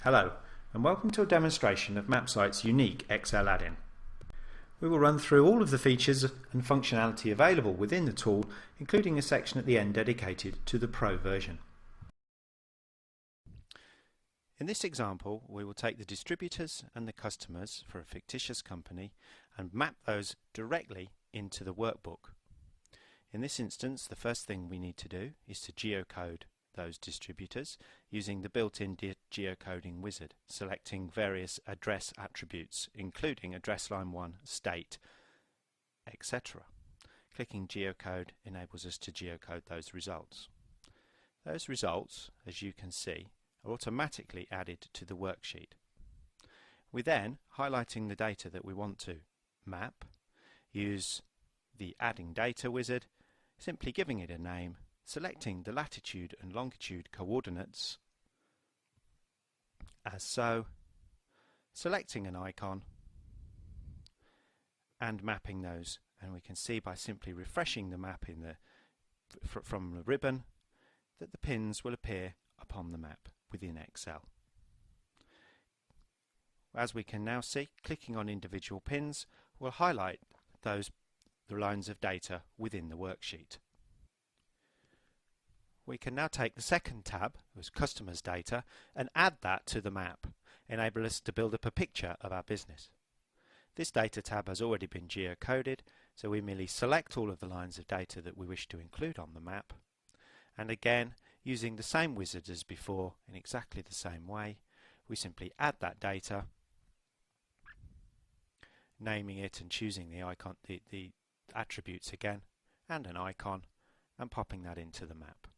Hello, and welcome to a demonstration of MAPCITE's unique Excel add-in. We will run through all of the features and functionality available within the tool, including a section at the end dedicated to the Pro version. In this example, we will take the distributors and the customers for a fictitious company and map those directly into the workbook. In this instance, the first thing we need to do is to geocode those distributors using the built-in geocoding wizard, selecting various address attributes including address line 1, state, etc. Clicking Geocode enables us to geocode those results. Those results, as you can see, are automatically added to the worksheet. We then, highlighting the data that we want to map, use the Adding Data wizard, simply giving it a name, selecting the latitude and longitude coordinates as so, selecting an icon and mapping those, and we can see by simply refreshing the map from the ribbon that the pins will appear upon the map within Excel. As we can now see, clicking on individual pins will highlight the lines of data within the worksheet. We can now take the second tab, which is Customers Data, and add that to the map, enable us to build up a picture of our business. This data tab has already been geocoded, so we merely select all of the lines of data that we wish to include on the map, and again, using the same wizard as before in exactly the same way, we simply add that data, naming it and choosing the icon, the attributes again, and an icon, and popping that into the map.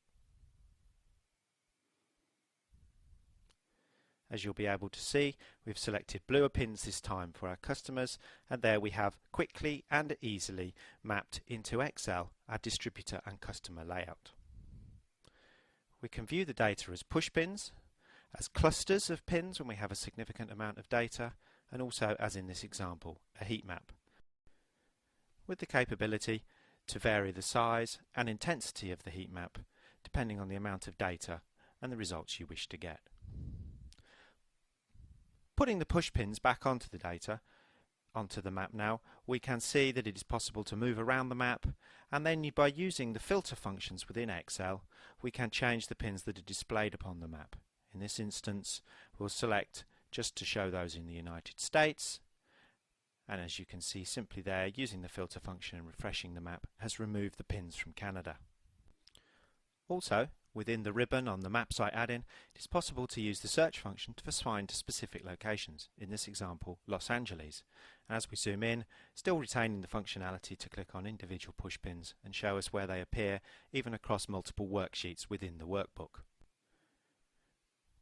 As you'll be able to see, we've selected bluer pins this time for our customers, and there we have quickly and easily mapped into Excel our distributor and customer layout. We can view the data as push pins, as clusters of pins when we have a significant amount of data, and also, as in this example, a heat map, with the capability to vary the size and intensity of the heat map depending on the amount of data and the results you wish to get. Putting the push pins back onto the data, onto the map now, we can see that it is possible to move around the map, and then by using the filter functions within Excel, we can change the pins that are displayed upon the map. In this instance, we'll select just to show those in the United States, and as you can see simply there, using the filter function and refreshing the map has removed the pins from Canada. Also, within the ribbon on the MAPCITE add-in, it is possible to use the search function to find specific locations, in this example Los Angeles. And as we zoom in, still retaining the functionality to click on individual push pins and show us where they appear even across multiple worksheets within the workbook.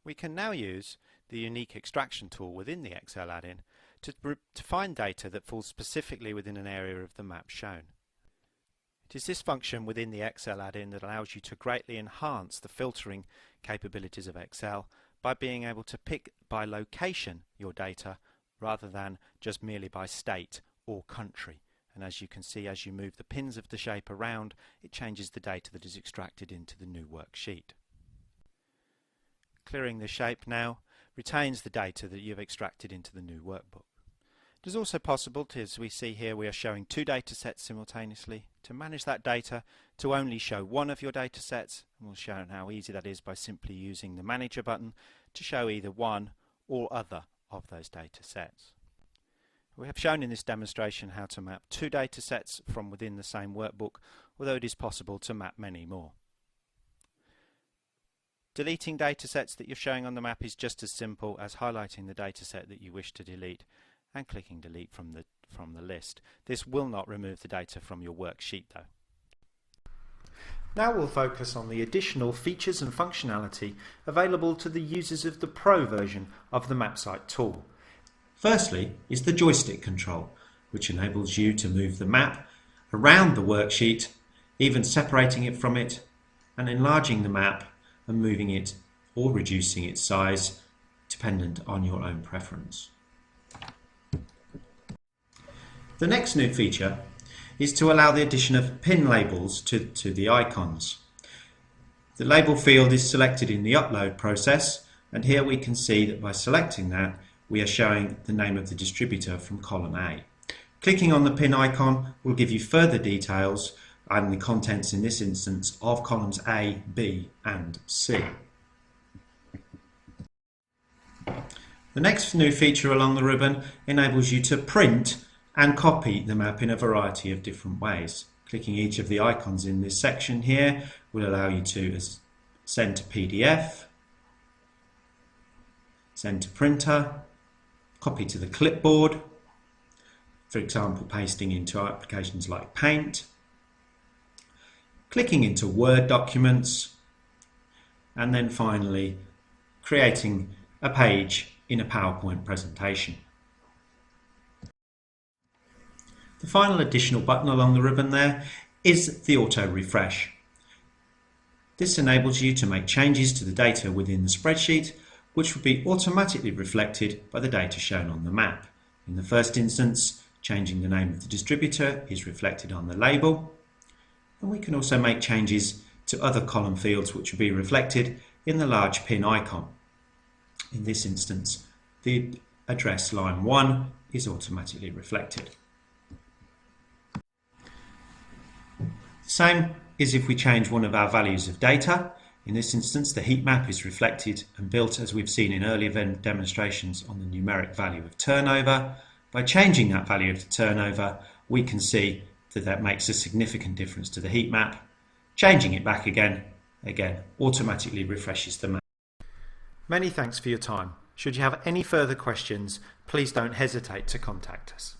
We can now use the unique extraction tool within the Excel add-in to find data that falls specifically within an area of the map shown. It is this function within the Excel add-in that allows you to greatly enhance the filtering capabilities of Excel by being able to pick by location your data rather than just merely by state or country. And as you can see, as you move the pins of the shape around, it changes the data that is extracted into the new worksheet. Clearing the shape now retains the data that you've extracted into the new workbook. It is also possible to, as we see here, we are showing two data sets simultaneously, to manage that data to only show one of your data sets, and we'll show how easy that is by simply using the Manager button to show either one or other of those data sets. We have shown in this demonstration how to map two data sets from within the same workbook, although it is possible to map many more. Deleting data sets that you're showing on the map is just as simple as highlighting the data set that you wish to delete and clicking delete from the list. This will not remove the data from your worksheet though. Now we'll focus on the additional features and functionality available to the users of the Pro version of the MAPCITE tool. Firstly is the Joystick Control, which enables you to move the map around the worksheet, even separating it from it and enlarging the map and moving it or reducing its size dependent on your own preference. The next new feature is to allow the addition of pin labels to the icons. The label field is selected in the upload process And here we can see that by selecting that, we are showing the name of the distributor from column A. Clicking on the pin icon will give you further details and the contents in this instance of columns A, B and C. The next new feature along the ribbon enables you to print and copy the map in a variety of different ways. Clicking each of the icons in this section here will allow you to send to PDF, send to printer, copy to the clipboard, for example pasting into applications like Paint, clicking into Word documents, and then finally creating a page in a PowerPoint presentation. The final additional button along the ribbon there is the auto refresh. This enables you to make changes to the data within the spreadsheet, which will be automatically reflected by the data shown on the map. In the first instance, changing the name of the distributor is reflected on the label, and we can also make changes to other column fields which will be reflected in the large pin icon. In this instance, the address line 1 is automatically reflected. The same is if we change one of our values of data. In this instance, the heat map is reflected and built as we've seen in earlier demonstrations on the numeric value of turnover. By changing that value of the turnover, we can see that that makes a significant difference to the heat map. Changing it back again automatically refreshes the map. Many thanks for your time. Should you have any further questions, please don't hesitate to contact us.